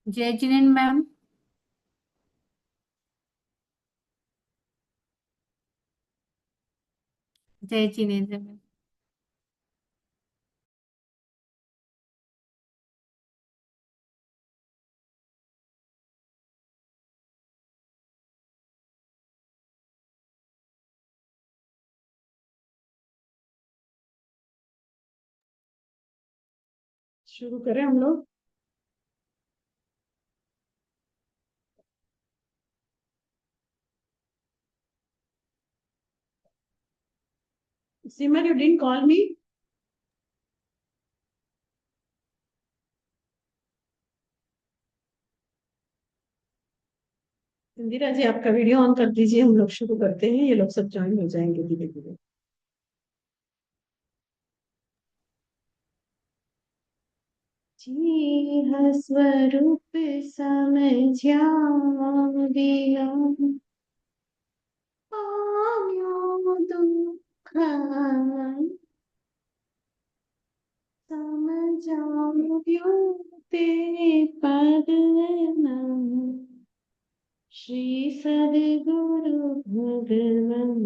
जय जिनेन्द्र मैम। जय जिनेन्द्र मैम। शुरू करें हम लोग। Simar, you didn't call me. Indira ji, आपका वीडियो ऑन कर दीजिए, हम लोग शुरू करते हैं। ये लोग सब ज्वाइन हो जाएंगे धीरे धीरे। जी हाँ, स्वरूप समझाओ दिया, आयो दुख समझाओ तेरे पद श्री सद्गुरु भगवान,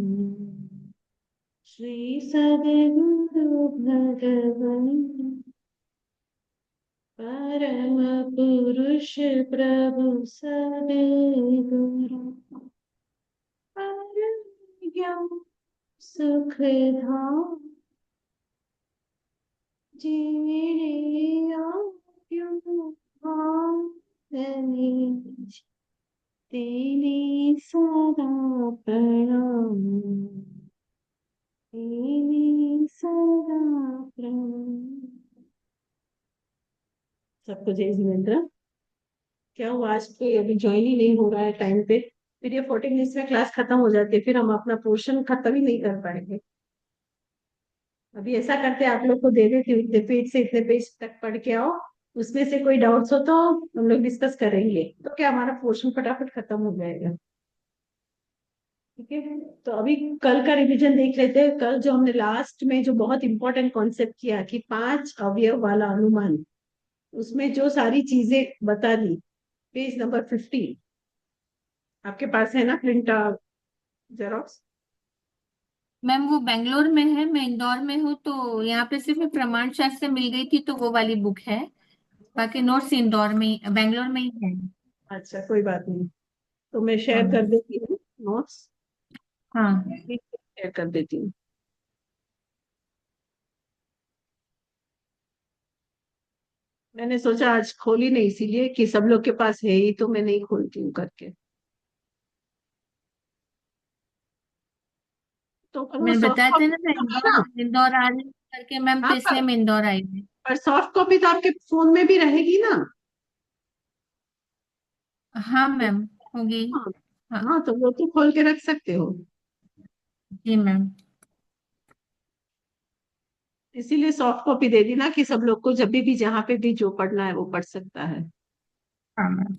श्री सद्गुरु भगवान, परम पुरुष प्रभु सद्गुरु, परम ज्ञान सुख धाम, जीने आज्ञा धनीज, तेने सदा प्रणाम, तेने सदा प्रणाम। सबको जय जिनेन्द्र। क्या हुआ, आज कोई अभी ज्वाइन ही नहीं हो रहा है टाइम पे। फिर ये 40 मिनट्स में क्लास खत्म हो जाती है, फिर हम अपना पोर्शन खत्म ही नहीं कर पाएंगे। अभी ऐसा करते हैं, आप लोग को दे देती हूँ, इतने पेज से इतने पेज तक पढ़ के आओ। उसमें से कोई डाउट्स हो तो हम लोग डिस्कस करेंगे, तो क्या हमारा पोर्शन फटाफट खत्म हो जाएगा। ठीक है, तो अभी कल का रिवीजन देख लेते हैं। कल जो हमने लास्ट में जो बहुत इंपॉर्टेंट कॉन्सेप्ट किया कि 5 अवयव वाला अनुमान, उसमें जो सारी चीजें बता दी, पेज नंबर 50 आपके पास है ना, प्रिंट जेरोक्स। मैम वो बेंगलोर में है, मैं इंदौर में हूँ, तो यहाँ पे सिर्फ प्रमाण शास्त्र मिल गई थी, तो वो वाली बुक है। बाकी नोट्स इंदौर में बेंगलोर में ही है। अच्छा, कोई बात नहीं, तो मैं हाँ शेयर कर मैम। देती हूँ नोट्स। हाँ शेयर कर देती हूँ। मैंने सोचा आज खोली नहीं, इसीलिए कि सब लोग के पास है ही, तो मैं नहीं खोलती हूँ करके। तो वो मैंने सॉफ्ट बताया था ना, मैं कॉपी ना। इंदौर इंदौर आ रही हूँ करके मैम, हाँ, तो इसलिए मैं इंदौर आई हूँ। पर सॉफ्ट कॉपी तो आपके फोन में भी रहेगी ना। हाँ मैम, होगी। हाँ। हाँ। हाँ, तो वो तो खोल के रख सकते हो। जी मैम। इसीलिए सॉफ्ट कॉपी दे दी ना, कि सब लोग को जब भी जहाँ पे भी जो पढ़ना है वो पढ़ सकता है। हाँ मैम।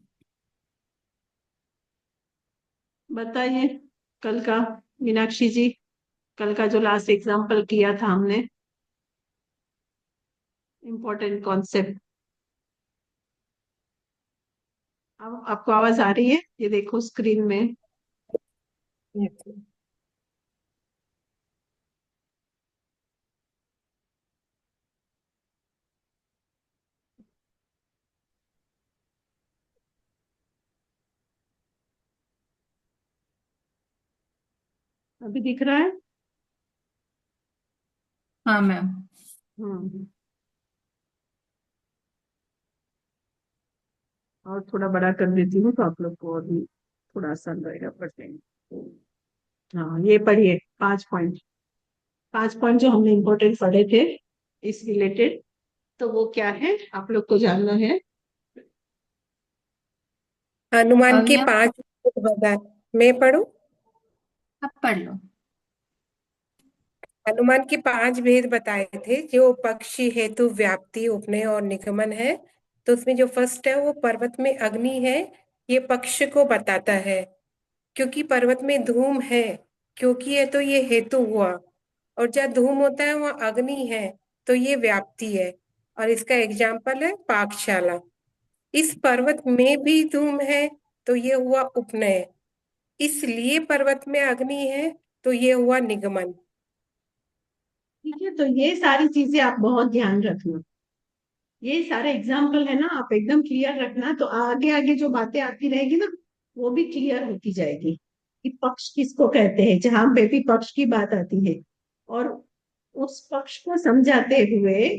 बताइए कल का, मीनाक्षी जी, कल का जो लास्ट एग्जाम्पल किया था हमने, इम्पोर्टेंट कॉन्सेप्ट। अब आपको आवाज आ रही है? ये देखो स्क्रीन में। अभी दिख रहा है? हाँ मैम। हम्म। और थोड़ा बड़ा कर देती हूँ, तो आप लोग को अभी थोड़ा आसान रहेगा पढ़ने में। हाँ, ये पढ़िए 5 पॉइंट। 5 पॉइंट जो हमने इम्पोर्टेंट पढ़े थे इस रिलेटेड, तो वो क्या है आप लोग को जानना है। हनुमान के अवयव। 5 बता। मैं पढ़ूं। अब पढ़ लो। हनुमान के 5 भेद बताए थे, जो पक्षी हेतु व्याप्ति, उपनय और निगमन है। तो उसमें जो फर्स्ट है वो पर्वत में अग्नि है। ये पक्ष को बताता है। क्योंकि पर्वत में धूम है, क्योंकि है तो ये हेतु हुआ। और जहाँ धूम होता है वहाँ अग्नि है, तो ये व्याप्ति है। और इसका एग्जाम्पल है पाकशाला। इस पर्वत में भी धूम है, तो ये हुआ उपनय। इसलिए पर्वत में अग्नि है, तो ये हुआ निगमन। ठीक है, तो ये सारी चीजें आप बहुत ध्यान रखना। ये सारे एग्जाम्पल है ना, आप एकदम क्लियर रखना, तो आगे आगे जो बातें आती रहेगी ना, वो भी क्लियर होती जाएगी कि पक्ष किसको कहते हैं, जहां पे भी पक्ष की बात आती है। और उस पक्ष को समझाते हुए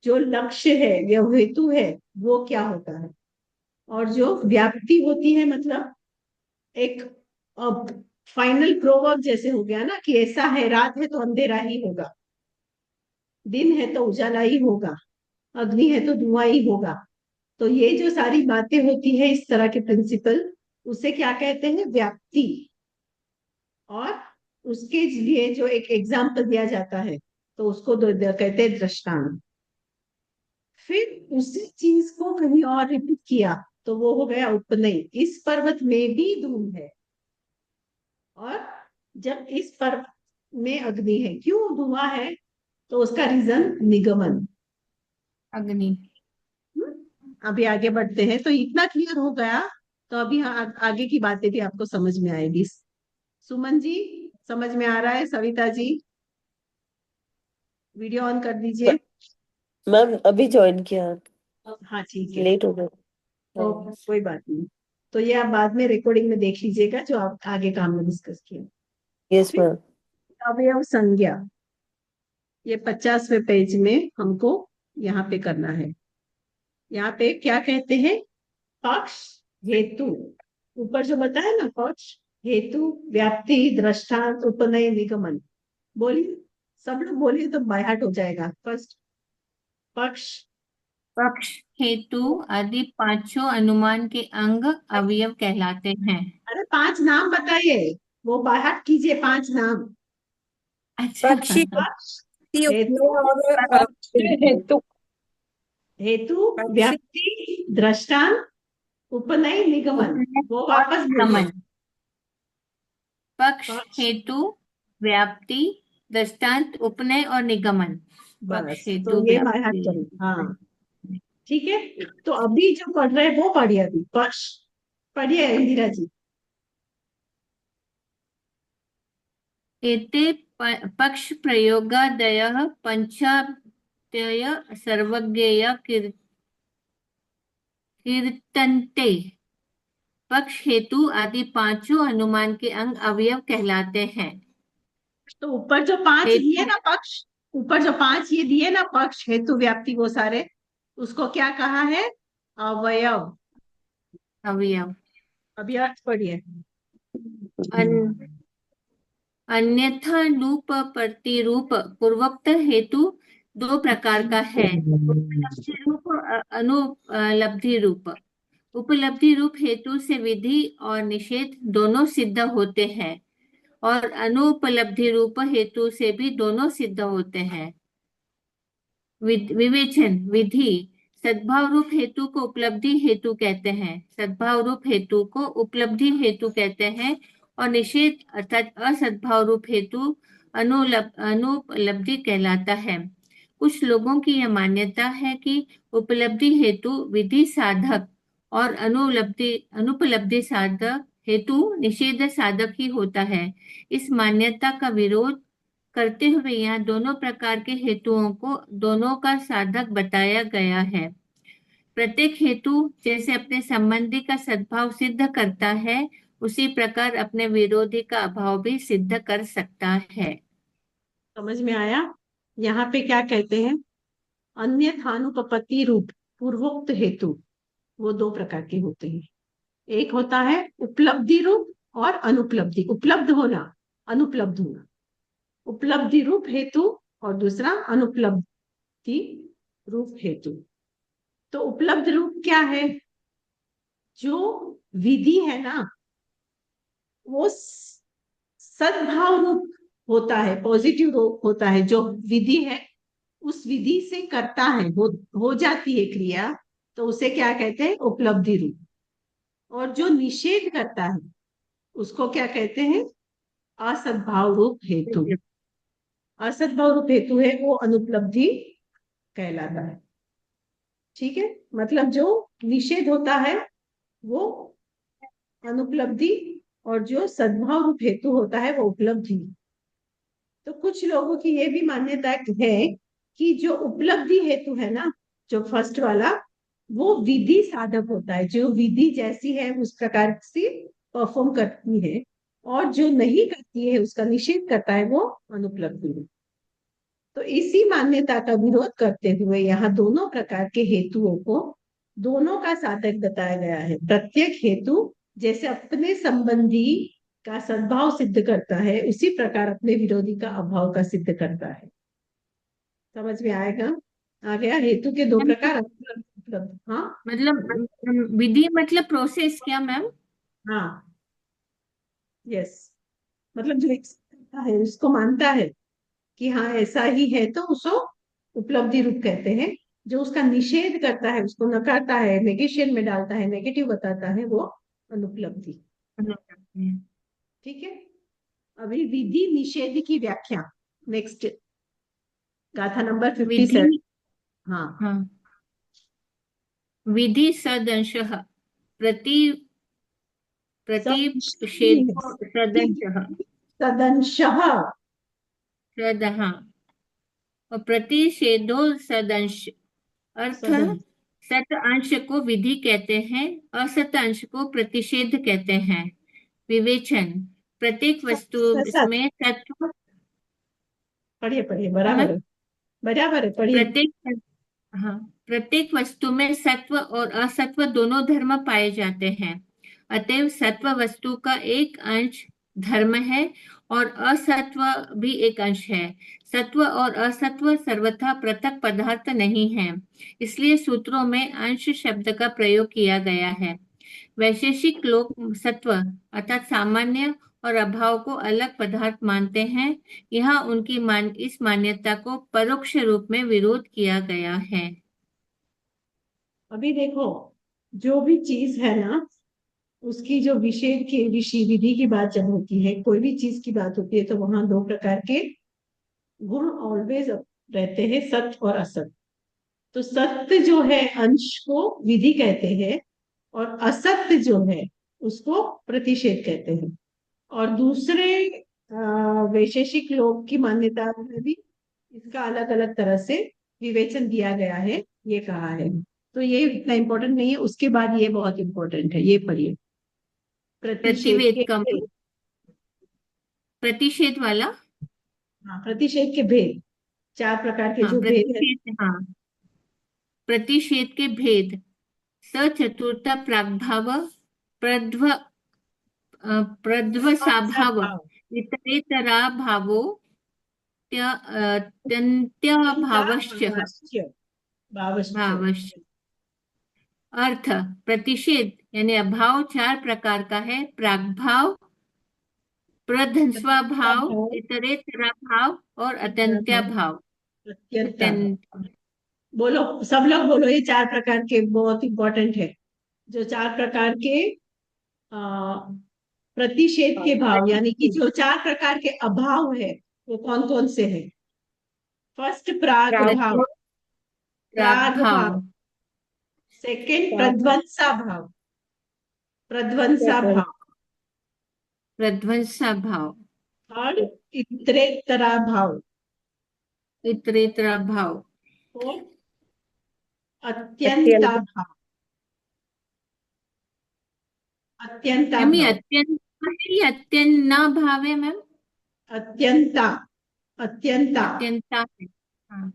जो लक्ष्य है या हेतु है, वो क्या होता है। और जो व्याप्ति होती है, मतलब एक फाइनल प्रोवर्ब जैसे हो गया ना, कि ऐसा है, रात है तो अंधेरा ही होगा, दिन है तो उजाला ही होगा, अग्नि है तो धुआं ही होगा। तो ये जो सारी बातें होती है, इस तरह के प्रिंसिपल, उसे क्या कहते हैं, व्याप्ति। और उसके लिए जो एक एग्जाम्पल दिया जाता है, तो उसको कहते हैं दृष्टांत। फिर उसी चीज को कहीं और रिपीट किया, तो वो हो गया उपनय। इस पर्वत में भी धूम है, और जब इस पर्वत में अग्नि है, क्यों धुआं है, तो उसका रीजन निगमन। अग्नि। अभी आगे बढ़ते हैं, तो इतना क्लियर हो गया। तो अभी आगे की बातें भी आपको समझ में आएगी। सुमन जी, समझ में आ रहा है? सविता जी, वीडियो ऑन कर दीजिए। मैम अभी ज्वाइन किया, हाँ ठीक है, लेट हो गया। तो हाँ। कोई बात नहीं। तो ये आप बाद में रिकॉर्डिंग में देख लीजिएगा, जो आप आगे काम में डिस्कस किया। यस फिर मैम। अवयव संज्ञा, ये 50वें पेज में हमको यहाँ पे करना है। यहाँ पे क्या कहते हैं, पक्ष, हेतु, ऊपर जो बताया ना, पक्ष, हेतु, व्याप्ति, दृष्टांत, उपनय, निगमन। बोलिए, सब लोग बोलिए, तो बाय हार्ट हो जाएगा। फर्स्ट, पक्ष। पक्ष, हेतु आदि पांचों अनुमान के अंग अवयव कहलाते हैं। अरे 5 नाम बताइए, वो बाय हार्ट कीजिए, 5 नाम। अच्छा। पक्षी, पक्ष, उपनय हेतु, और हेतु। हेतु, पक्षी, व्याप्ति, दृष्टांत, उपनय, निगमन। उपनय वो और वापस बोलिए। निगमन। पक्ष, पक्ष, हेतु, व्याप्ति, दृष्टांत, उपनय और निगमन। पक्ष, बस, तो हेतु, ये बाय हार्ट व्याप्ति। करो। हाँ ठीक है। तो अभी जो पढ़ रहे हैं वो पढ़िए, अभी पक्ष पढ़िए इंदिरा जी। एते पक्ष प्रयोगादयः पंचाप्तय सर्वज्ञेय कीर्तन्ते। पक्ष, हेतु आदि पांचों अनुमान के अंग अवयव कहलाते हैं। तो ऊपर जो 5 दिए हेतु, ना पक्ष, ऊपर जो 5 ये दिए ना, पक्ष, हेतु, व्याप्ति, वो सारे, उसको क्या कहा है, अवयव। अवयव। अभी अर्थ पढ़िए। अन, अन्यथा लूप प्रतिरूप पूर्वोक्त हेतु दो प्रकार का है। उपलब्धि रूप, अनुपलब्धि रूप। उपलब्धि रूप हेतु से विधि और निषेध दोनों सिद्ध होते हैं, और अनुपलब्धि रूप हेतु से भी दोनों सिद्ध होते हैं। विवेचन विधि। सद्भाव रूप हेतु को उपलब्धि हेतु कहते हैं, सद्भाव रूप हेतु को उपलब्धि हेतु कहते हैं, और निषेध अर्थात असद्भाव रूप हेतु अनुपलब्धि कहलाता है। कुछ लोगों की यह मान्यता है कि उपलब्धि हेतु विधि साधक और अनुपलब्धि साधक हेतु निषेध साधक ही होता है। इस मान्यता का विरोध करते हुए यहाँ दोनों प्रकार के हेतुओं को दोनों का साधक बताया गया है। प्रत्येक हेतु जैसे अपने संबंधी का सद्भाव सिद्ध करता है, उसी प्रकार अपने विरोधी का अभाव भी सिद्ध कर सकता है। समझ में आया? यहाँ पे क्या कहते हैं, अन्यथानुपपत्ति रूप पूर्वोक्त हेतु, वो 2 प्रकार के होते हैं। एक होता है उपलब्धि रूप और अनुपलब्धि, उपलब्ध होना, अनुपलब्ध होना, उपलब्धि रूप हेतु। और दूसरा अनुपलब्धि रूप हेतु। तो उपलब्ध रूप क्या है, जो विधि है ना, वो सद्भाव रूप होता है, पॉजिटिव रूप होता है। जो विधि है, उस विधि से करता है, हो जाती है क्रिया, तो उसे क्या कहते हैं, उपलब्धि रूप। और जो निषेध करता है, उसको क्या कहते हैं, असद्भाव रूप हेतु। असद्भाव रूप हेतु है वो अनुपलब्धि कहलाता है। ठीक है, मतलब जो निषेध होता है वो अनुपलब्धि, और जो सद्भाव रूप हेतु होता है वो उपलब्धि। तो कुछ लोगों की ये भी मान्यता है कि जो उपलब्धि हेतु है ना, जो फर्स्ट वाला, वो विधि साधक होता है, जो विधि जैसी है उस प्रकार से परफॉर्म करती है, और जो नहीं करती है उसका निषेध करता है वो अनुपलब्धि है। तो इसी मान्यता का विरोध करते हुए यहाँ दोनों प्रकार के हेतुओं को, दोनों का साधक बताया गया है। प्रत्येक हेतु जैसे अपने संबंधी का सद्भाव सिद्ध करता है, उसी प्रकार अपने विरोधी का अभाव का सिद्ध करता है। समझ में आएगा? आ गया हेतु के दो मैम, प्रकार, उपलब्ध। हाँ, मतलब विधि मतलब प्रोसेस क्या मैम? हाँ, यस, मतलब जो accept करता है, उसको मानता है कि हाँ ऐसा ही है, तो उसको उपलब्धि रूप कहते हैं। जो उसका निषेध करता है, उसको नकारता है, नेगेशन में डालता है, नेगेटिव बताता है, वो अनुपलब्धि। ठीक है, अभी विधि निषेध की व्याख्या, नेक्स्ट, गाथा नंबर 57। विधि, हाँ, हाँ, विधि सदंशः प्रति प्रतिषेधो सदंशः, सदंशः। सदहा, और प्रतिषेधो सदंश, अर्थ सदन सत अंश को विधि कहते हैं, असत अंश को प्रतिषेध कहते हैं। विवेचन, प्रत्येक वस्तु सत, में तत्व, पढ़िए पढ़िए, हाँ बराबर मैम, है, बराबर है, पढ़िए। प्रत्येक, हाँ, प्रत्येक वस्तु में सत्व और असत्व दोनों धर्म पाए जाते हैं। अतएव सत्व वस्तु का एक अंश धर्म है और असत्व भी एक अंश है। सत्व और असत्व सर्वथा पृथक पदार्थ नहीं है, इसलिए सूत्रों में अंश शब्द का प्रयोग किया गया है। वैशेषिक लोग सत्व अर्थात सामान्य और अभाव को अलग पदार्थ मानते हैं। यहाँ उनकी इस मान्यता को परोक्ष रूप में विरोध किया गया है। अभी देखो, जो भी चीज है ना, उसकी जो विषय की विधि की बात जब होती है, कोई भी चीज की बात होती है, तो वहां दो प्रकार के गुण ऑलवेज रहते हैं, सत्य और असत। तो सत्य जो है अंश को विधि कहते हैं, और असत्य जो है उसको प्रतिषेध कहते हैं। और दूसरे वैशेषिक लोग की मान्यता में भी इसका अलग अलग तरह से विवेचन दिया गया है, ये कहा है। तो ये इतना इम्पोर्टेंट नहीं है, उसके बाद ये बहुत इम्पोर्टेंट है, ये पढ़िए। प्रतिषेध प्रतिवेद के का भेद। प्रतिषेध वाला, हाँ, प्रतिषेध के भेद, चार प्रकार के हाँ जो भेद है। प्रतिषेध, हाँ, प्रतिषेध के भेद, सचतुर्थ प्रागभाव, प्रध्व सब प्रध्वसाभाव, भाव, इतरेतरा भावो, अत्यंता त्यंत्यभावश्च, भावश्च, भावश्च। भावश्च। अर्थ, प्रतिषेध यानी अभाव चार प्रकार का है: प्रागभाव, अत्यंता प्रध्वंस्वभाव, भाव, इतरेतरा भाव और इतरा अत्यंत्य भाव, भाव। अत्यंता भाव। अत्यंत, बोलो, सब लोग बोलो, ये चार प्रकार के बहुत इंपॉर्टेंट है। जो चार प्रकार के आ, प्रतिषेध के भाव, यानी कि जो चार प्रकार के अभाव है, वो कौन कौन से हैं? फर्स्ट प्राग भाव, प्राग प्रागभाव, भाव। सेकंड प्रध्वंसा भाव, प्रध्वंसा भाव। प्रध्वंसा भाव, थर्ड इतरेतरा भाव। इतरेतरा भाव, फोर्थ अत्यंता भाव, अत्यंता मैम ये भाव, अत्यंत है, ये अत्यंत ना भाव है मैम? अत्यंता, अत्यंता। अत्यंता है, हाँ।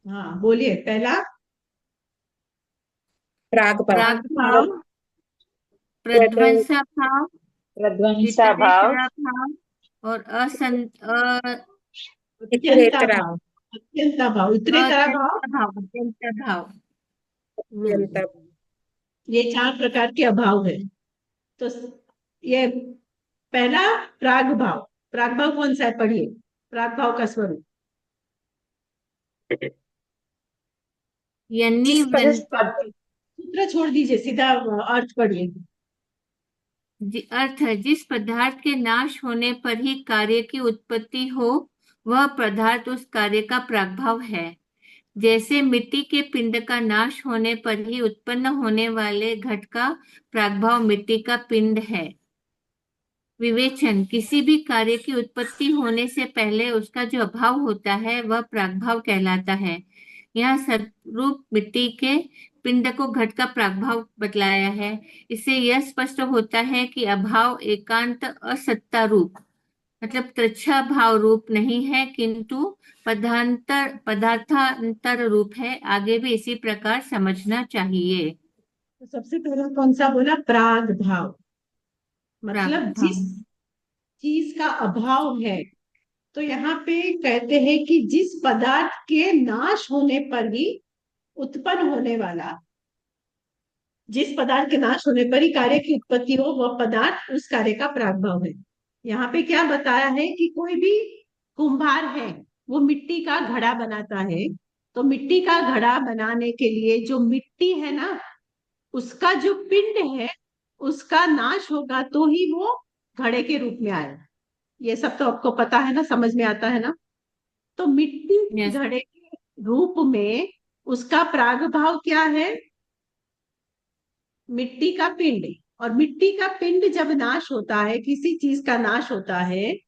हाँ, बोलिए पहला। प्राग भाव, प्राग प्राग भाव, भाव, प्रध्वंसा भाव, प्रध्वंसा भाव, इतरेतरा भाव और अत्यंता इतरेतरा भाव, अत्यंता भाव, इतरेतरा भाव। अत्यंत भाव, अत्यंत भाव। हम्म, अत्यंता। ये चार प्रकार के अभाव है। तो ये पहला प्राग भाव। प्राग भाव कौन सा है, पढ़िए, प्राग भाव का स्वरूप। यानी जिस सूत्र छोड़ दीजिए, सीधा अर्थ पढ़िए। अर्थ है, जिस पदार्थ के नाश होने पर ही कार्य की उत्पत्ति हो, वह पदार्थ उस कार्य का प्रागभाव है। जैसे मिट्टी के पिंड का नाश होने पर ही उत्पन्न होने वाले घट का प्रागभाव मिट्टी का पिंड है। विवेचन, किसी भी कार्य की उत्पत्ति होने से पहले उसका जो अभाव होता है वह प्रागभाव कहलाता है। यहाँ सद्रूप मिट्टी के पिंड को घट का प्रागभाव बतलाया है। इससे यह स्पष्ट होता है कि अभाव एकांत असत्ता रूप, मतलब तृच्छा भाव रूप नहीं है, किंतु पदार्थांतर रूप है। आगे भी इसी प्रकार समझना चाहिए। तो सबसे पहला कौन सा बोला? प्राग भाव, मतलब प्रागभाव। जिस चीज का अभाव है। तो यहाँ पे कहते हैं कि जिस पदार्थ के नाश होने पर ही उत्पन्न होने वाला, जिस पदार्थ के नाश होने पर ही कार्य की उत्पत्ति हो, वह पदार्थ उस कार्य का प्रागभाव है। यहाँ पे क्या बताया है कि कोई भी कुम्हार है, वो मिट्टी का घड़ा बनाता है। तो मिट्टी का घड़ा बनाने के लिए जो मिट्टी है ना, उसका जो पिंड है, उसका नाश होगा तो ही वो घड़े के रूप में आएगा। ये सब तो आपको पता है ना, समझ में आता है ना। तो मिट्टी के यस। घड़े के रूप में उसका प्रागभाव क्या है? मिट्टी का पिंड। और मिट्टी का पिंड जब नाश होता है, किसी चीज का नाश होता है,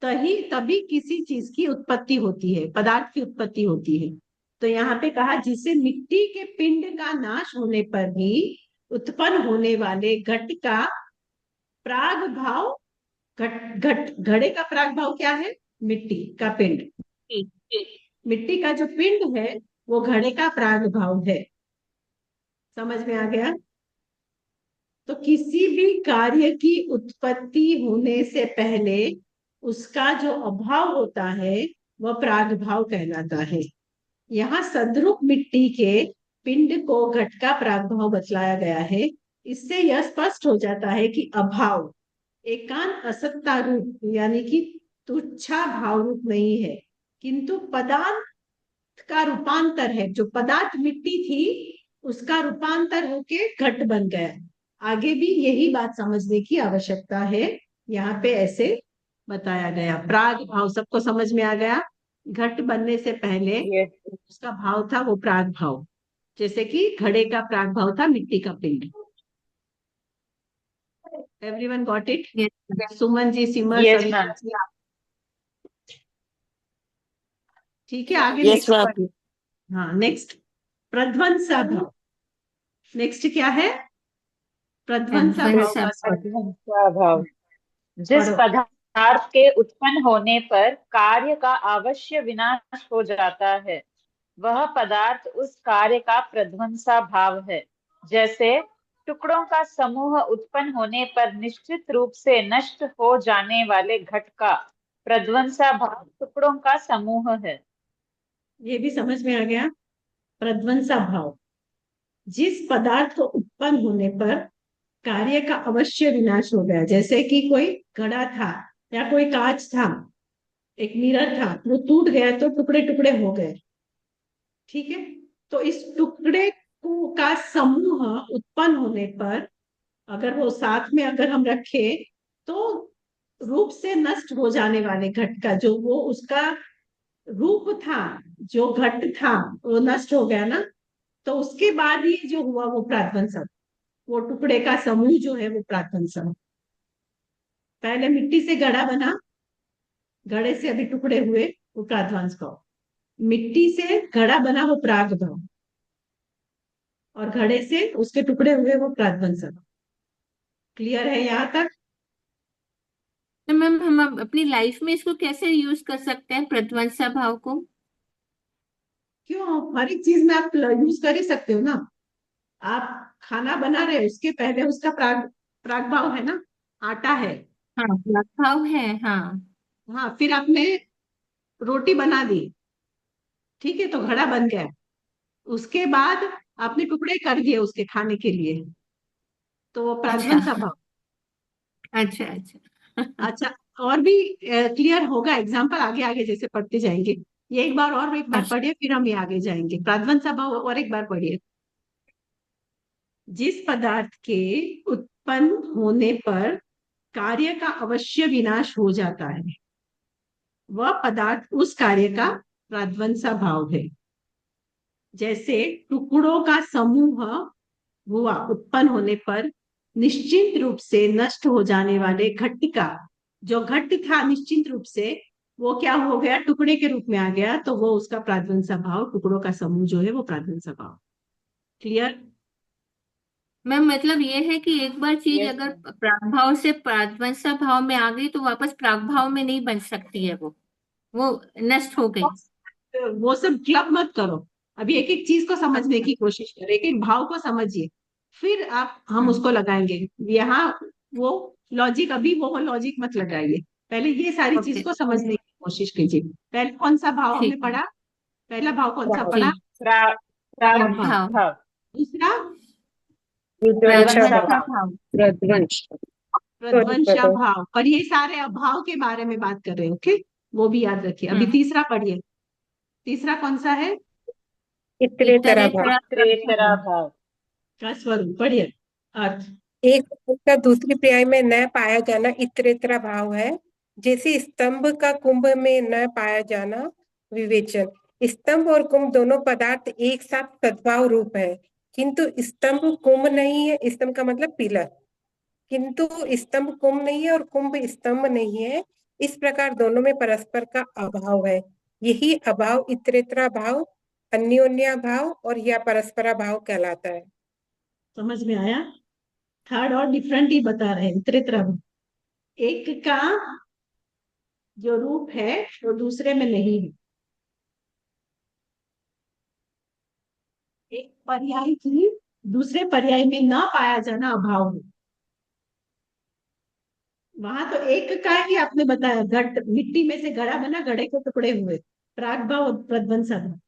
तभी तभी किसी चीज की उत्पत्ति होती है, पदार्थ की उत्पत्ति होती है। तो यहाँ पे कहा जिसे मिट्टी के पिंड का नाश होने पर भी उत्पन्न होने वाले घट का प्राग भाव, घट घट घड़े का प्राग भाव क्या है? मिट्टी का पिंड। मिट्टी का जो पिंड है वो घड़े का प्राग भाव है। समझ में आ गया? तो किसी भी कार्य की उत्पत्ति होने से पहले उसका जो अभाव होता है वह प्रागभाव कहलाता है। यहाँ सद्रूप मिट्टी के पिंड को घट का प्रागभाव बतलाया गया है। इससे यह स्पष्ट हो जाता है कि अभाव एकांत असत्ता रूप, यानी कि तुच्छा भाव रूप नहीं है, किंतु पदार्थ का रूपांतर है। जो पदार्थ मिट्टी थी उसका रूपांतर होके घट बन गया। आगे भी यही बात समझने की आवश्यकता है। यहाँ पे ऐसे बताया गया। प्राग भाव सबको समझ में आ गया? घट बनने से पहले यस। उसका भाव था वो प्राग भाव, जैसे कि घड़े का प्राग भाव था मिट्टी का पिंड। Everyone got it? Yes. Suman ji, Simar, yes Savita ma'am. जी, ठीक है? आगे यस नेक्स्ट मैम। पढ़िए। हाँ, नेक्स्ट प्रध्वंसा भाव। नेक्स्ट क्या है? प्रध्वंसा भाव का ध्वंसा। स्वभाव। जिस पढ़ो। पदार्थ के उत्पन्न होने पर कार्य का अवश्य विनाश हो जाता है, वह पदार्थ उस कार्य का प्रध्वंसा भाव है। जैसे टुकड़ों का समूह उत्पन्न होने पर निश्चित रूप से नष्ट हो जाने वाले घट का प्रध्वंसा भाव टुकड़ों का समूह है। ये भी समझ में आ गया? प्रध्वंसा भाव, जिस पदार्थ को उत्पन्न होने पर कार्य का अवश्य विनाश हो गया। जैसे कि कोई घड़ा था या कोई कांच था, एक मिरर था, वो टूट गया तो टुकड़े टुकड़े हो गए। ठीक है? तो इस टुकड़े को का समूह उत्पन्न होने पर अगर वो साथ में अगर हम रखे तो रूप से नष्ट हो जाने वाले घट का जो वो उसका रूप था, जो घट था, वो नष्ट हो गया ना। तो उसके बाद ये जो हुआ वो प्राध्वंसक, वो टुकड़े का समूह जो है वो प्राध्वंसक। पहले मिट्टी से घड़ा बना, घड़े से अभी टुकड़े हुए, वो प्राध्वंस भाव। मिट्टी से घड़ा बना वो प्राग भाव, और घड़े से उसके टुकड़े हुए वो प्राध्वंसक। क्लियर है यहाँ तक? तो मैम हम अपनी लाइफ में इसको कैसे यूज कर सकते हैं प्रध्वंसा भाव को? क्यों, हर एक चीज में आप यूज कर ही सकते हो ना। आप खाना बना रहे हो, उसके पहले उसका प्राग भाव है ना, आटा है। हाँ, भाव है। हाँ। हाँ, फिर आपने रोटी बना दी, ठीक है, तो घड़ा बन गया। उसके बाद आपने टुकड़े कर दिए उसके खाने के लिए, तो वो अच्छा। प्राध्वंसा भाव। अच्छा। अच्छा। अच्छा, और भी क्लियर होगा, एग्जाम्पल आगे आगे जैसे पढ़ते जाएंगे। ये एक बार अच्छा। पढ़िए, फिर हम ये आगे जाएंगे। प्राध्वंसा भाव और एक बार पढ़िए। जिस पदार्थ के उत्पन्न होने पर कार्य का अवश्य विनाश हो जाता है, वह पदार्थ उस कार्य का प्राध्वंसा भाव है। जैसे टुकड़ों का समूह हुआ उत्पन्न होने पर निश्चित रूप से नष्ट हो जाने वाले घट का, जो घट था निश्चित रूप से, वो क्या हो गया, टुकड़े के रूप में आ गया, तो वो उसका प्राध्वंसा भाव, टुकड़ों का समूह जो है वो प्राध्वंसा भाव। क्लियर? मैम मतलब ये है कि एक बार चीज यस अगर मैम। प्रागभाव से प्रागवंसा भाव में आ गई तो वापस प्रागभाव में नहीं बन सकती है, वो नष्ट हो गई। वो सब क्लब मत करो, अभी एक एक चीज को समझने अच्छा। की कोशिश करो, एक एक भाव को समझिए, फिर आप हम हम्म। उसको लगाएंगे यहाँ। वो लॉजिक, अभी वो लॉजिक मत लगाइए, पहले ये सारी चीज ओके। को समझने की कोशिश कीजिए। पहले कौन सा भाव हमने ठीक है। पढ़ा? पहला भाव कौन सा प्राग पढ़ा? जी। प्रा प्राग प्राग भाव। प्रागभाव। भाव। दूसरा प्रध्वंसा प्रध्वंसा भाव। प्रागवंसा भाव। भाव। प्रध्वंस, सॉरी प्रध्वंसा प्रध्वंस। भाव। पर ये सारे अभाव के बारे में बात कर रहे हैं, ओके, वो भी याद रखिए। अभी हम्म। तीसरा पढ़िए, तीसरा कौन सा है? इतरेतरा भाव। इतरेतरा इतरेतरा भाव। भाव। का स्वरूप पढ़िए, अर्थ। एक वस्तु का दूसरी पर्याय में न पाया जाना इतरेतरा भाव है। जैसे स्तंभ का कुंभ में न पाया जाना विवेचन। स्तंभ और कुंभ दोनों पदार्थ एक साथ सद्भाव रूप है, किंतु स्तंभ कुंभ नहीं है। स्तंभ का मतलब पिलर, किंतु स्तंभ कुंभ नहीं है और कुंभ स्तंभ नहीं है। इस प्रकार दोनों में परस्पर का अभाव है। यही अभाव इतरेतरा भाव, अन्योन्या भाव और या परस्परा भाव कहलाता है। समझ में आया? थर्ड और डिफरेंट ही बता रहे हैं, इतरेतरा भाव। एक का जो रूप है वो दूसरे में नहीं है। एक पर्याय की दूसरे पर्याय में ना पाया जाना अभाव है। वहां तो एक का ही आपने बताया, घट, मिट्टी में से घड़ा बना, घड़े के टुकड़े हुए, प्राग भाव और प्रध्वंसा भाव।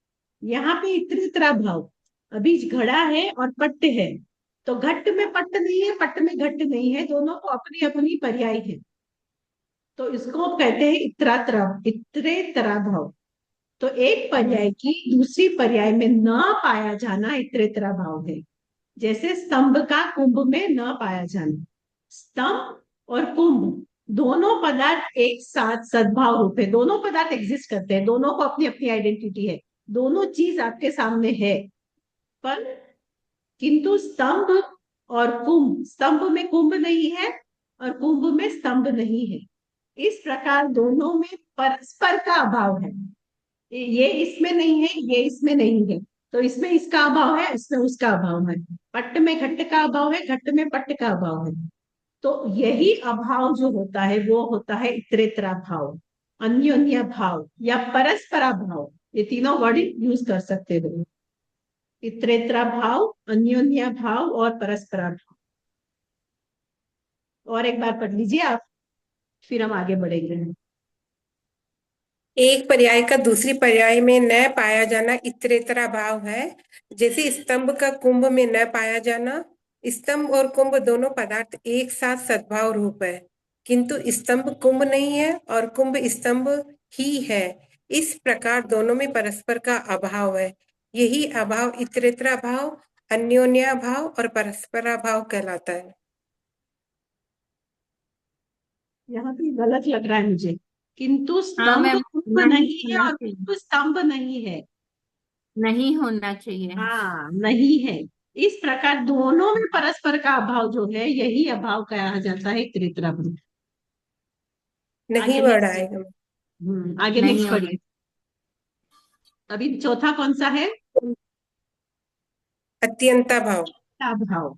यहाँ पे इतरेतरा भाव, अभी घड़ा है और पट्ट है, तो घट में पट्ट नहीं है, पट्ट में घट नहीं है, दोनों को अपनी अपनी पर्याय है, तो इसको कहते हैं इतरातरा, इतरेतरा भाव। तो एक पर्याय की दूसरी पर्याय में न पाया जाना इतरेतरा भाव है। जैसे स्तंभ का कुंभ में न पाया जाना, स्तंभ और कुंभ दोनों पदार्थ एक साथ सद्भाव रूप है, दोनों पदार्थ एग्जिस्ट करते हैं, दोनों को अपनी अपनी आइडेंटिटी है, दोनों चीज आपके सामने है, पर किंतु स्तंभ और कुंभ, स्तंभ में कुंभ नहीं है और कुंभ में स्तंभ नहीं है। इस प्रकार दोनों में परस्पर का अभाव है, ये इसमें नहीं है, ये इसमें नहीं है, तो इसमें इसका अभाव है, इसमें उसका अभाव है। पट्ट में घट का अभाव है, घट में पट्ट का अभाव है। तो यही अभाव जो होता है वो होता है इतरेतरा भाव, अन्योन्य भाव या परस्परा भाव, ये तीनों वर्ड यूज कर सकते हो। इतरेतरा भाव, अन्योन्य भाव और परस्परा भाव। और एक बार पढ़ लीजिए आप, फिर हम आगे बढ़ेंगे। एक पर्याय का दूसरी पर्याय में न पाया जाना इतरेतरा भाव है। जैसे स्तंभ का कुंभ में न पाया जाना। स्तंभ और कुंभ दोनों पदार्थ एक साथ सद्भाव रूप है, किंतु स्तंभ कुंभ नहीं है और कुंभ स्तंभ ही है। इस प्रकार दोनों में परस्पर का अभाव है। यही अभाव इतरेतरा भाव, अन्योन्या भाव और परस्परा भाव कहलाता है। यहाँ पे गलत लग रहा है मुझे, किंतु हाँ स्तंभ मैम, कुंभ नहीं नहीं है होना और चाहिए, कुंभ स्तंभ नहीं है। नहीं होना चाहिए। हाँ, नहीं है। इस प्रकार दोनों में परस्पर का अभाव जो है, यही अभाव कहा जाता है त्रितरा भाव। नहीं आगे वर्ड नेक्स्ट। आएगा। आगे नहीं नेक्स्ट होना। पढ़िए। अभी चौथा कौन सा है? अत्यंता भाव। भाव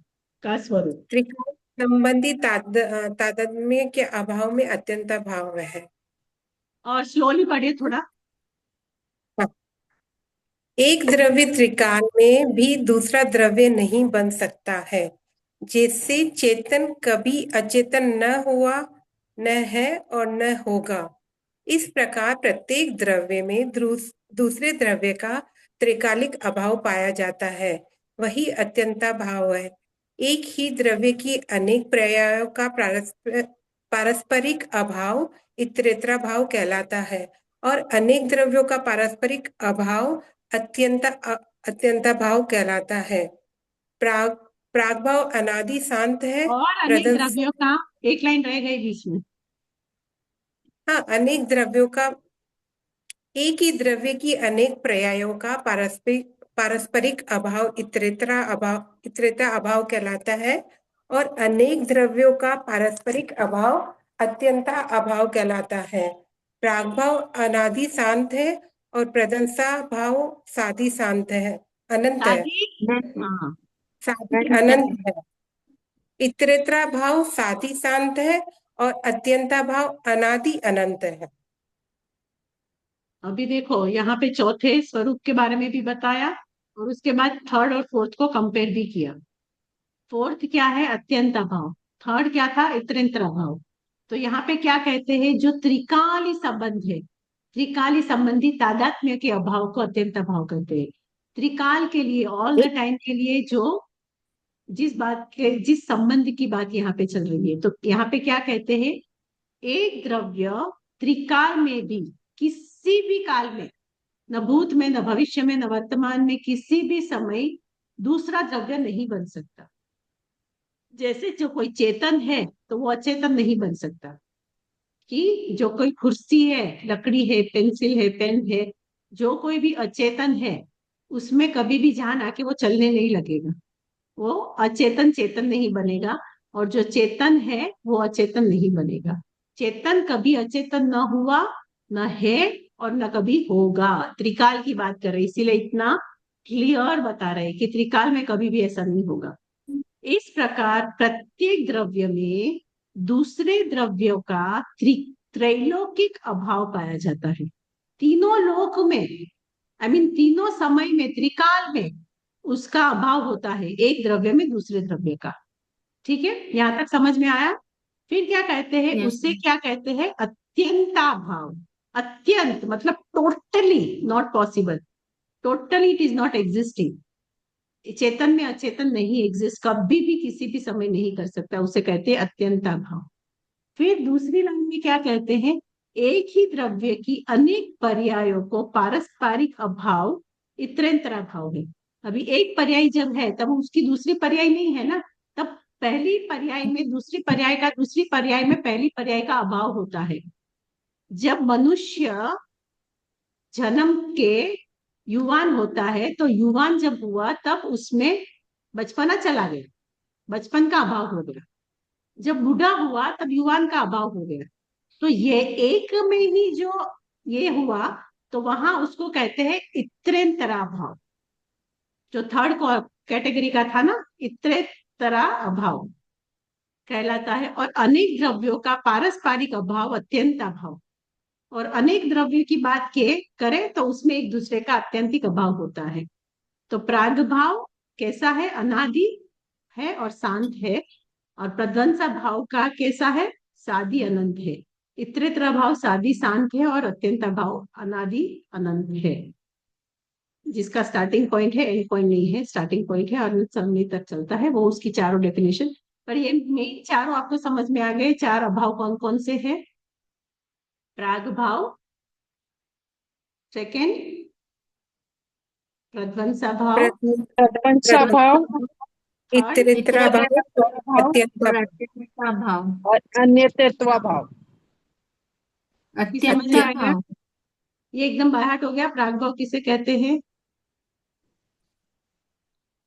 का स्वरूप। त्रिकोण संबंधी तादात्म्य के अभाव में अत्यंता भाव है। और स्लोली पढ़िए थोड़ा। एक द्रव्य त्रिकाल में भी दूसरा द्रव्य नहीं बन सकता है। जैसे चेतन कभी अचेतन न हुआ, न है और न होगा। इस प्रकार प्रत्येक द्रव्य में दूसरे द्रव्य का त्रिकालिक अभाव पाया जाता है, वही अत्यंता भाव है। एक ही द्रव्य की अनेक पर्यायों का पारस्परिक अभाव इतरेतरा भाव कहलाता है, और अनेक द्रव्यों का पारस्परिक अभाव अत्यंता भाव कहलाता है। प्राग प्राग भाव अनादि शांत है। और अनेक प्रदंस द्रव्यों का, एक लाइन रह गई बीच में। हाँ, अनेक द्रव्यों का, एक ही द्रव्य की अनेक पर्यायों का पारस्परिक अभाव इतरेतर अभाव कहलाता है, और अनेक द्रव्यों का पारस्परिक अभाव अत्यंता अभाव कहलाता है। प्रागभाव अनादि शांत है और प्रदंसा भाव सादि शांत है, अनंत है, हाँ, सादि अनंत है। इतरेतरा भाव सादि शांत है और अत्यंता भाव अनादि अनंत है। अभी देखो यहाँ पे चौथे स्वरूप के बारे में भी बताया, और उसके बाद थर्ड और फोर्थ को कंपेयर भी किया। फोर्थ क्या है? अत्यंत अभाव। थर्ड क्या था? इतरेंतर अभाव। तो यहाँ पे क्या कहते हैं? जो त्रिकाली संबंध है, त्रिकाली संबंधी तादात्म्य के अभाव को अत्यंत अभाव कहते हैं। त्रिकाल के लिए, ऑल द टाइम के लिए, जो जिस संबंध की बात यहाँ पे चल रही है, तो यहाँ पे क्या कहते हैं? एक द्रव्य त्रिकाल में भी, किसी भी काल में, न भूत में, न भविष्य में, न वर्तमान में, किसी भी समय दूसरा द्रव्य नहीं बन सकता। जैसे जो कोई चेतन है तो वो अचेतन नहीं बन सकता, कि जो कोई कुर्सी है, लकड़ी है, पेंसिल है, पेन है, जो कोई भी अचेतन है उसमें कभी भी जान आके वो चलने नहीं लगेगा, वो अचेतन चेतन नहीं बनेगा। और जो चेतन है वो अचेतन नहीं बनेगा। चेतन कभी अचेतन न हुआ, न है, और न कभी होगा। त्रिकाल की बात कर रहे, इसीलिए इतना क्लियर बता रहे कि त्रिकाल में कभी भी ऐसा नहीं होगा। इस प्रकार प्रत्येक द्रव्य में दूसरे द्रव्यों का त्रैलोकिक अभाव पाया जाता है। तीनों लोक में, तीनों समय में, त्रिकाल में उसका अभाव होता है, एक द्रव्य में दूसरे द्रव्य का। ठीक है, यहां तक समझ में आया? फिर क्या कहते हैं? Yes. उससे क्या कहते हैं? अत्यंताभाव। अत्यंत मतलब totally not possible, totally it is not existing. चेतन में अचेतन नहीं एग्जिस्ट, कभी भी किसी भी समय नहीं कर सकता, उसे कहते हैं अत्यंताभाव। फिर दूसरी लाइन में क्या कहते हैं? एक ही द्रव्य की अनेक पर्यायों को पारस्परिक अभाव इतरेंतर अभाव है। अभी एक पर्याय जब है तब उसकी दूसरी पर्याय नहीं है ना, तब पहली पर्याय में दूसरी पर्याय का, दूसरी पर्याय में पहली पर्याय का अभाव होता है। जब मनुष्य जन्म के युवान होता है, तो युवान जब हुआ तब उसमें बचपना चला गया, बचपन का अभाव हो गया। जब बूढ़ा हुआ तब युवान का अभाव हो गया। तो ये एक में ही जो ये हुआ, तो वहां उसको कहते हैं इतरेंतरा भाव। जो थर्ड कैटेगरी का था ना, इतरेंतरा अभाव कहलाता है। और अनेक द्रव्यों का पारस्परिक अभाव अत्यंत अभाव। और अनेक द्रव्यों की बात करें तो उसमें एक दूसरे का अत्यंतिक अभाव होता है। तो प्राग भाव कैसा है? अनादि है और शांत है। और प्रध्वंसा भाव का कैसा है? सादि अनंत है। इतरेतर भाव सादि शांत है और अत्यंत भाव अनादि अनंत है, जिसका स्टार्टिंग पॉइंट है, एंड पॉइंट नहीं है, स्टार्टिंग पॉइंट है और समय तक चलता है। वो उसकी चारों डेफिनेशन। पर ये मेन चारों आपको समझ में आ गए। चार अभाव कौन कौन से हैं? प्राग भाव, सेकेंड प्रध्वंसा भाव, प्रध्वंसा भाव, थर्ड इतरेतरा भाव, भाव अत्यंता और भाव। अत्यंता भाव। और अन्यतत्व भाव। की समझ में आ अत्यंता गया? भाव ये एकदम बाहर हो गया। प्राग भाव किसे कहते हैं?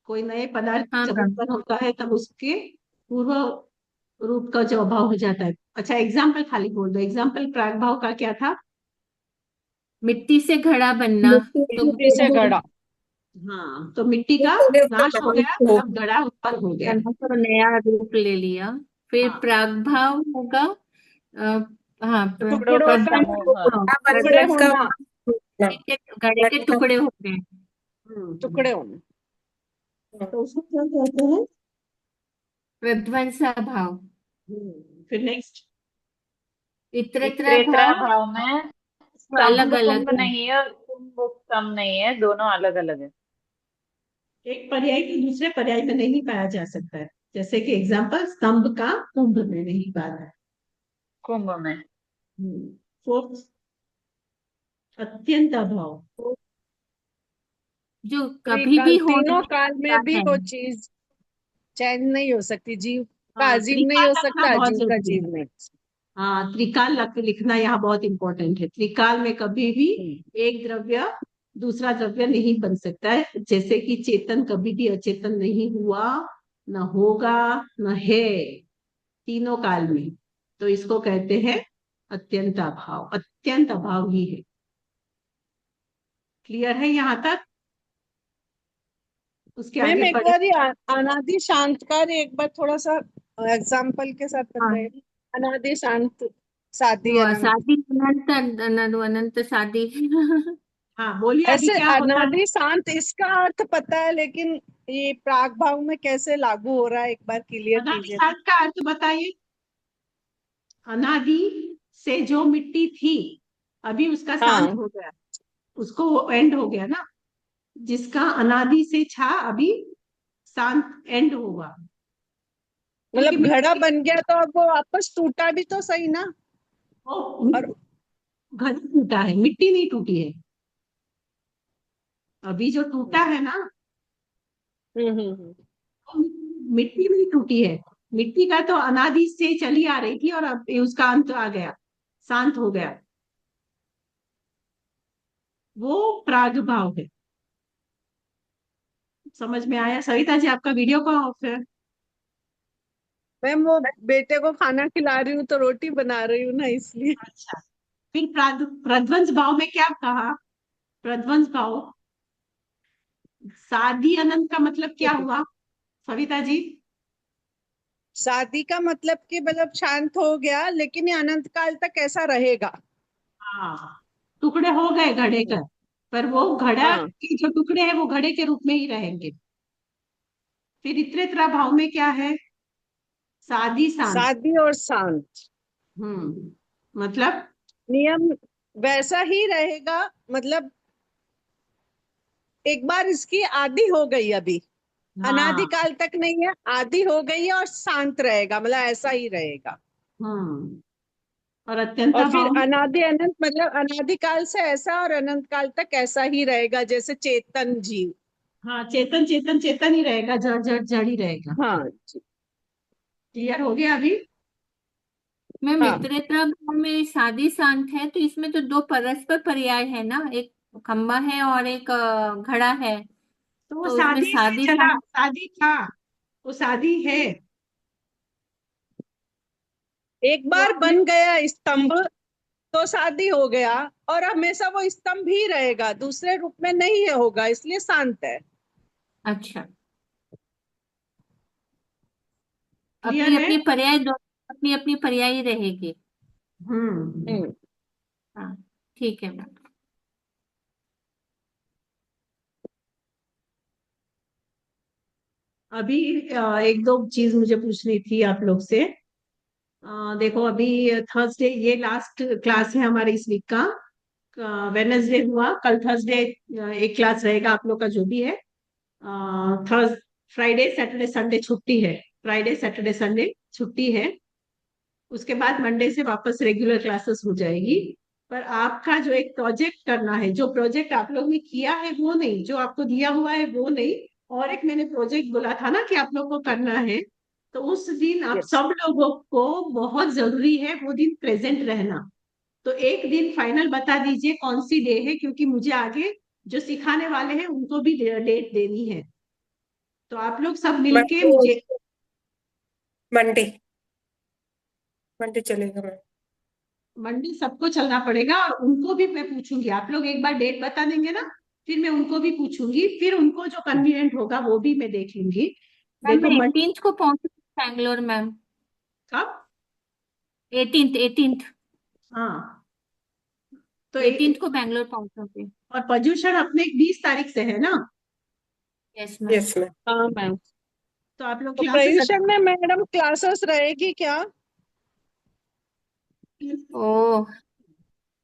कोई नए पदार्थ हाँ जब मैम। उत्पन्न होता है तब उसके पूर्व रूप का जो अभाव हो जाता है। अच्छा, एग्जाम्पल खाली बोल दो। एग्जाम्पल प्राग भाव का क्या था? मिट्टी से घड़ा बनना। तो मिट्टी से घड़ा, हाँ, तो मिट्टी का नाश हो गया, तब घड़ा उत्पन्न हो गया। तो नया रूप ले लिया। फिर हाँ, प्रागभाव होगा हाँ, टुकड़ों का समूह, टुकड़े का होना, घड़े के टुकड़े हो गए। टुकड़े होना। तो उसको क्या कहते हैं? प्रध्वंसा भाव। फिर नेक्स्ट। इतरेतरा इतरेतरा भाव भाव में अलग स्तंभ अलग कुंभ है। नहीं है और कुंभ स्तंभ नहीं है, दोनों अलग अलग है। एक पर्याय को दूसरे पर्याय में नहीं पाया जा सकता है। जैसे कि एग्जाम्पल, स्तंभ का कुंभ में नहीं पाया है। कुंभ में फोर्थ, अत्यंत अभाव। जो कभी भी होने तीनों काल में भी वाला वो है। चीज चेंज नहीं हो सकती। जीव का हाँ, अजीव नहीं त्रिकाल हो रखना सकता, बहुत अजीव का जरूरी जीव है। नहीं। हाँ, त्रिकाल लिखना यहाँ बहुत इंपॉर्टेंट है। त्रिकाल में कभी भी एक द्रव्य दूसरा द्रव्य नहीं बन सकता है, जैसे कि चेतन कभी भी अचेतन नहीं हुआ, न होगा, न है, तीनों काल में। तो इसको कहते हैं अत्यंत अभाव। अत्यंत अभाव ही है। क्लियर है यहाँ तक? उसके मैम आगे एक पढ़े। बार ये अनादि शांत का एक बार थोड़ा सा एग्जाम्पल के साथ हाँ, बताइए। अनादि शांत सादी वो अनंत। शादी अनंत, अनंत शादी। हाँ बोलिए अभी ऐसे क्या होता है। अनादि शांत इसका अर्थ पता है, लेकिन ये प्राग भाव में कैसे लागू हो रहा है एक बार क्लियर अनादि कीजिए। काल का अर्थ बताइए। अनादि से जो मिट्टी थी, अभी उसका शांत हाँ, हो गया, उसको एंड हो गया ना। जिसका अनादि से था, अभी शांत एंड होगा। क्योंकि मतलब घड़ा मिट्टी बन गया तो अब वो वापस टूटा भी तो सही ना। वो और घर टूटा है, मिट्टी नहीं टूटी है। अभी जो टूटा है ना, हम्म। वो मिट्टी नहीं टूटी है। मिट्टी का तो अनादि से चली आ रही थी और अब ये उसका अंत आ गया, शांत हो गया। वो प्रागभाव है। समझ में आया? सविता जी, आपका वीडियो कहाँ ऑफ है? मैम वो बेटे को खाना खिला रही हूँ तो रोटी बना रही हूँ ना, इसलिए। अच्छा, फिर प्रध्वंस भाव में क्या कहा? प्रध्वंस भाव, शादी अनंत का मतलब क्या हुआ सविता जी? शादी का मतलब कि मतलब शांत हो गया, लेकिन ये अनंत काल तक ऐसा रहेगा। हाँ, टुकड़े हो गए घड़े का, पर वो घड़ा हाँ, के जो टुकड़े हैं वो घड़े के रूप में ही रहेंगे। फिर इतरेतरा भाव में क्या है? शादी शांत। शादी और शांत मतलब नियम वैसा ही रहेगा। मतलब एक बार इसकी आदि हो गई, अभी हाँ। अनादिकाल तक नहीं है, आदि हो गई है और शांत रहेगा, मतलब ऐसा ही रहेगा। हम्म और अत्यंता और फिर भाव में? अनादि अनंत मतलब अनादिकाल से ऐसा और अनंत काल तक ऐसा ही रहेगा, जैसे चेतन जीव। हाँ, चेतन चेतन चेतन ही रहेगा, जड़ जड़ जड़ ही रहेगा। हाँ क्लियर हो गया अभी? मैं हाँ। मित्रेतरा भाव में शादी शांत है, तो इसमें तो दो परस्पर पर्याय है ना, एक खंबा है और एक घड़ा है। तो वो तो उसमें शादी से शादी चला, शांत। शादी था, वो शादी है। एक तो बार आपने बन गया स्तंभ तो शादी हो गया, और हमेशा वो स्तंभ ही रहेगा, दूसरे रूप में नहीं होगा, इसलिए शांत है। अच्छा, क्लियर अपनी है? अपनी पर्याय, दो अपनी अपनी पर्याय रहेगी। हम्म हम्म। हाँ, ठीक है मैम। अभी एक दो चीज मुझे पूछनी थी आप लोग से। देखो, अभी थर्सडे ये लास्ट क्लास है हमारे इस वीक का। वेनसडे हुआ, कल थर्सडे एक क्लास रहेगा आप लोग का जो भी है। थर्स फ्राइडे सैटरडे संडे छुट्टी है। फ्राइडे सैटरडे संडे छुट्टी है। उसके बाद मंडे से वापस रेगुलर क्लासेस हो जाएगी। पर आपका जो एक प्रोजेक्ट करना है, जो प्रोजेक्ट आप लोग ने किया है वो नहीं, जो आपको दिया हुआ है वो नहीं, और एक मैंने प्रोजेक्ट बोला था ना कि आप लोग को करना है, तो उस दिन आप यस। सब लोगों को बहुत जरूरी है वो दिन प्रेजेंट रहना। तो एक दिन फाइनल बता दीजिए कौन सी डे है, क्योंकि मुझे आगे जो सिखाने वाले हैं उनको भी डेट देनी है। तो आप लोग सब मिलके मंडे। मुझे, मंडे। मंडे चलेगा मैम। मंडे सबको चलना पड़ेगा, और उनको भी मैं पूछूंगी। आप लोग एक बार डेट बता देंगे ना, फिर मैं उनको भी पूछूंगी, फिर उनको जो कन्वीनियंट होगा वो भी मैं देख लूंगी। मैम देखो मैं मंडे 18th को पहुंची बैंगलोर मैम। कब? 18th हाँ, तो 18th को बैंगलोर पहुंचोगे। और प्रदूषण अपने 20 तारीख से है ना? Yes ma'am. Yes ma'am. हाँ मैम। तो आप लोग तो क्लासेस प्रयुषण में मैडम क्लासेस रहेगी क्या? โอ้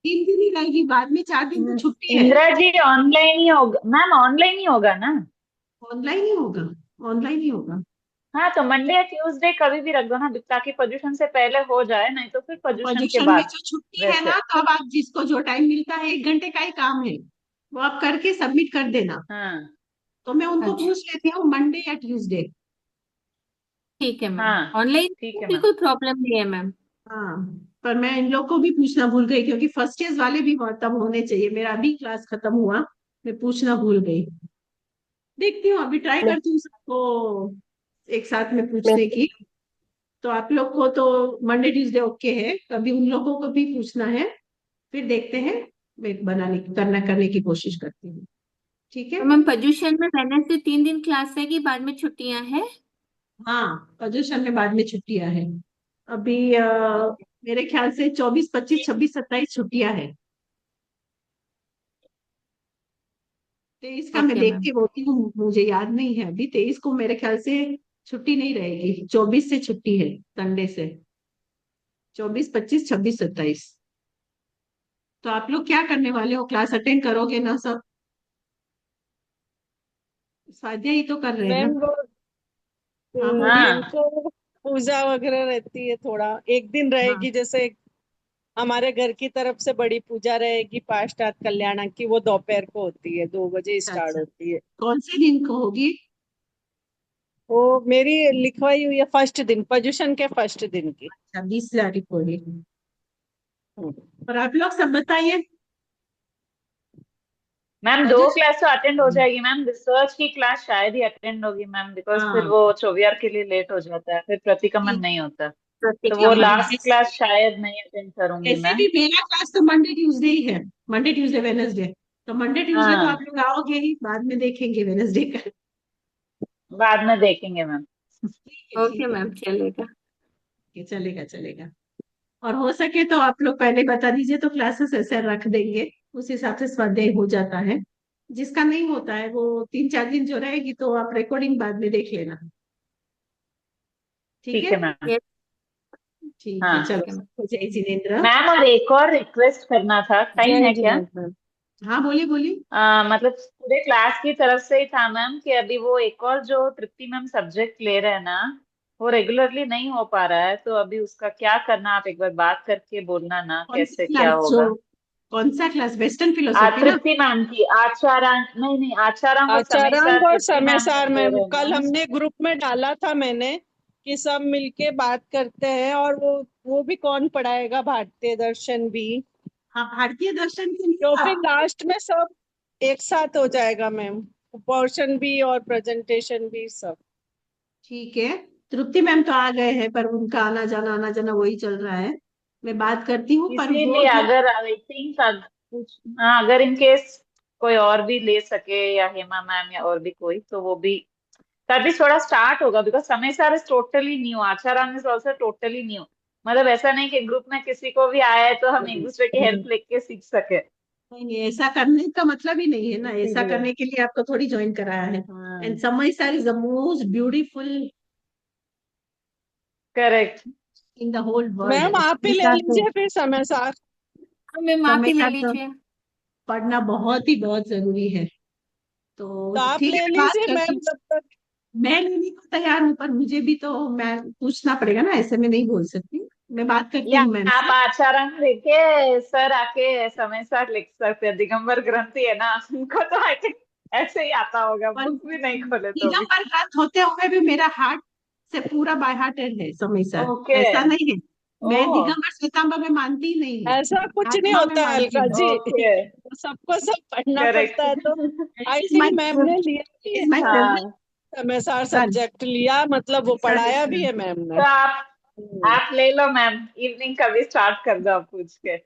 3 दिन ही रहेगी, बाद में 4 दिन तो छुट्टी है। इंदिरा जी ऑनलाइन ही होगा मैम, ऑनलाइन ही होगा ना? ऑनलाइन ही होगा, ऑनलाइन ही होगा। हाँ तो मंडे या ट्यूसडे कभी भी रख दो ना, ताकि पोजीशन से पहले हो जाए, नहीं तो फिर तो पोजीशन के प्रदूषण में बाद। जो छुट्टी है वैसे। ना, तब आप जिसको जो टाइम मिलता है, 1 घंटे का ही काम है, वो आप करके सबमिट कर देना। हाँ। तो मैं उनको अच्छा, पूछ लेती हूँ मंडे या ट्यूसडे। ठीक है मैम, हाँ ऑनलाइन ठीक है मैम। बिल्कुल प्रॉब्लम नहीं है मैम। हाँ, पर मैं इन लोग को भी पूछना भूल गई, क्योंकि फर्स्ट ईयर वाले भी तब होने चाहिए। मेरा अभी क्लास खत्म हुआ, मैं पूछना भूल गई। देखती हूँ, अभी ट्राई करती हूँ सबको एक साथ में मैं पूछने की। तो आप लोग को तो मंडे ट्यूसडे ओके है, कभी उन लोगों को भी पूछना है, फिर देखते हैं। मैं करने की कोशिश करती हूँ। ठीक है। तो मैम पर्यूषण में वेडनेसडे 3 दिन क्लास रहेगी, बाद में छुट्टियां हैं? हाँ, प्रदूषण में बाद में छुट्टियां हैं। अभी मेरे ख्याल से 24, 25, 26, 27 छुट्टियां हैं। 23 का मैं ओके देख मैम। के बोलती हूँ, मुझे याद नहीं है अभी। 23 को मेरे ख्याल से छुट्टी नहीं रहेगी, 24 से छुट्टी है, संडे से। 24, 25, 26, 27। तो आप लोग क्या करने वाले हो, क्लास अटेंड करोगे ना सब? स्वाध्याय ही तो कर रहे हैं ना? मैम वो हाँ बोलिए। हाँ हमको पूजा वगैरह रहती है, थोड़ा एक दिन हाँ। रहेगी, जैसे हमारे घर की तरफ से बड़ी पूजा रहेगी पांचटात कल्याण की, वो दोपहर को होती है, 2 बजे अच्छा स्टार्ट अच्छा। होती है। कौन से दिन को होगी? वो मेरी लिखवाई हुई है फर्स्ट दिन, पर्यूषण के फर्स्ट दिन की। अच्छा, 20 तारीख को होगी। हम्म। और आप लोग सब बताइए। मैम, दो पर्यूषण। क्लास तो अटेंड हो जाएगी मैम। रिसर्च की क्लास शायद ही अटेंड होगी मैम, बिकॉज फिर हाँ। वो चौवियार के लिए लेट हो जाता है, फिर प्रतिक्रमण ठीक। नहीं होता। तो वो हाँ, लास्ट क्लास शायद नहीं अटेंड करूंगी ऐसे मैं। भी मेरा क्लास तो मंडे ट्यूसडे ही है। Monday Tuesday Wednesday. तो मंडे ट्यूसडे तो आप हाँ, लोग आओगे ही, बाद में देखेंगे वेनसडे का। बाद में देखेंगे मैम। ठीक है ओके ठीक है। मैम, चलेगा। ये चलेगा चलेगा। और हो सके तो आप लोग पहले बता दीजिए, तो क्लासेस ऐसे रख देंगे, उस हिसाब से स्वाध्याय हो जाता है। जिसका नहीं होता है वो 3, 4 दिन जो रहेगी, तो आप रिकॉर्डिंग बाद में देख लेना। ठीक है। ठीक है मैम। यस। ठीक है, चलो हाँ ओके मैम। सबको जय जिनेन्द्र। मैम, और एक और रिक्वेस्ट करना था, टाइम जय है क्या? जिनेन्द्र। हाँ बोलिए बोलिए। मतलब पूरे क्लास की तरफ से ही था मैम, कि अभी वो एक और जो तृप्ति मैम सब्जेक्ट ले रहे हैं ना, वो रेगुलरली नहीं हो पा रहा है, तो अभी उसका क्या करना, आप एक बार बात करके बोलना ना कौन सी कैसे क्या क्लास जो, होगा। कौन सा क्लास, वेस्टर्न फिलोसॉफी ना? तृप्ति मैम की आचारांग, नहीं नहीं, आचारांग और समय आचार्य सार और तृप्ति समय मैम सार ले में रहे हैं कल ना। हमने ग्रुप में डाला था मैंने, कि सब मिलके बात करते हैं, और वो भी कौन पढ़ाएगा, भारतीय दर्शन भी। हाँ, भारतीय दर्शन के लिए तो फिर आप। लास्ट में सब एक साथ हो जाएगा मैम, पोर्शन भी और प्रेजेंटेशन भी सब। ठीक है। तृप्ति मैम तो आ गए हैं, पर उनका आना जाना वही चल रहा है। मैं बात करती हूँ, पर वो इसीलिए जो। अगर आई थिंक, कुछ, हाँ, अगर इन केस कोई और भी ले सके, या हेमा मैम या और भी कोई, तो वो भी तभी थोड़ा स्टार्ट होगा, because Samaysar is totally new, आचाराम इज ऑल्सो टोटली न्यू। मतलब ऐसा नहीं कि ग्रुप में किसी को भी आया है तो हम एक दूसरे की हेल्प लेके सीख सके। नहीं नहीं, ऐसा करने का मतलब ही नहीं है ना, ऐसा इसीलिए। करने के लिए आपको थोड़ी ज्वाइन कराया है। एंड हाँ, समय sir is the most beautiful correct. In the whole world. Ma'am आप ही समय ले सर तो, लीजिए फिर समय सार। हाँ मैम, आप समय ही ले सर तो लीजिए। पढ़ना बहुत ही बहुत जरूरी है। तो तो आप ठीक है, ले मैं बात लीजिए करती मैम हूँ। जब तक। मैं लेने को तैयार हूँ, पर मुझे भी तो मैं पूछना पड़ेगा ना, ऐसे में नहीं बोल सकती। मैं बात करती या हूँ मैम आप से। आचार्य लेके सर आके समय सार लिख सकते हैं, दिगंबर ग्रंथी है ना, उनको तो आई थिंक ऐसे ही आता होगा, पर बुक भी नहीं खोले तो भी। दिगंबर ग्रंथ होते हुए भी मेरा हार्ट से पूरा बाय हार्टेड है समय सर। ओके। ऐसा नहीं है। ओ। मैं दिगंबर श्वेतांबर में मानती ही नहीं हूँ। ऐसा कुछ नहीं आत्मा में होता है मानती अलका हूँ। जी। ओके। सबको सब पढ़ना करेक्ट। पड़ता है, तो I is think my ma'am ने लिया भी इज है माई ना, फेवरेट हाँ, समय सार सन। सब्जेक्ट लिया, मतलब वो सन पढ़ाया भी सन। है मैम ने। तो आप हम्म। आप ले लो मैम, इवनिंग का भी स्टार्ट कर दो आप पूछ के।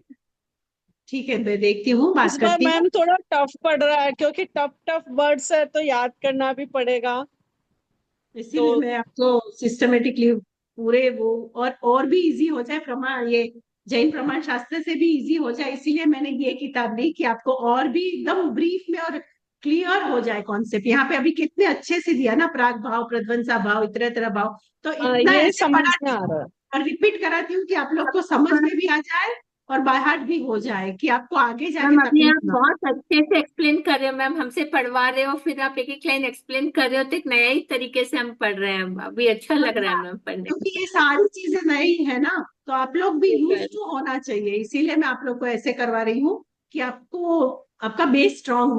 ठीक है, मैं देखती हूँ, बात इस बार करती हूँ। मैम थोड़ा टफ पड़ रहा है, क्योंकि टफ टफ वर्ड्स है, तो याद करना भी पड़ेगा। तो इसीलिए मैं आपको सिस्टमेटिकली पूरे वो, और भी इजी हो जाए, प्रमाण ये जैन प्रमाण शास्त्र से भी इजी हो जाए, इसीलिए मैंने ये किताब ली कि आपको और भी एकदम ब्रीफ में और क्लियर हो जाए कॉन्सेप्ट। यहाँ पे अभी कितने अच्छे से दिया ना, प्राग भाव, प्रध्वंसा भाव, इतरेतर भाव। तो इतना ये ऐसे समझ में पढ़ाती आ हूँ रहा है। और रिपीट कराती हूँ कि आप लोग को समझ में भी आ जाए और बाय हार्ट भी हो जाए, कि आपको आगे जाके मैम अभी तकलीफ आप ना। बहुत अच्छे से एक्सप्लेन कर रहे हो मैम, हमसे पढ़वा रहे हो, फिर आप एक एक लाइन एक्सप्लेन कर रहे हो, तो एक नया ही तरीके से हम पढ़ रहे हैं। अभी अच्छा लग रहा है हाँ, मैम पढ़ने क्योंकि ये सारी चीजें नई है ना, तो आप लोग भी यूज में। टू होना चाहिए, इसीलिए मैं आप लोग को ऐसे करवा रही हूँ कि आपको आपका बेस स्ट्रांग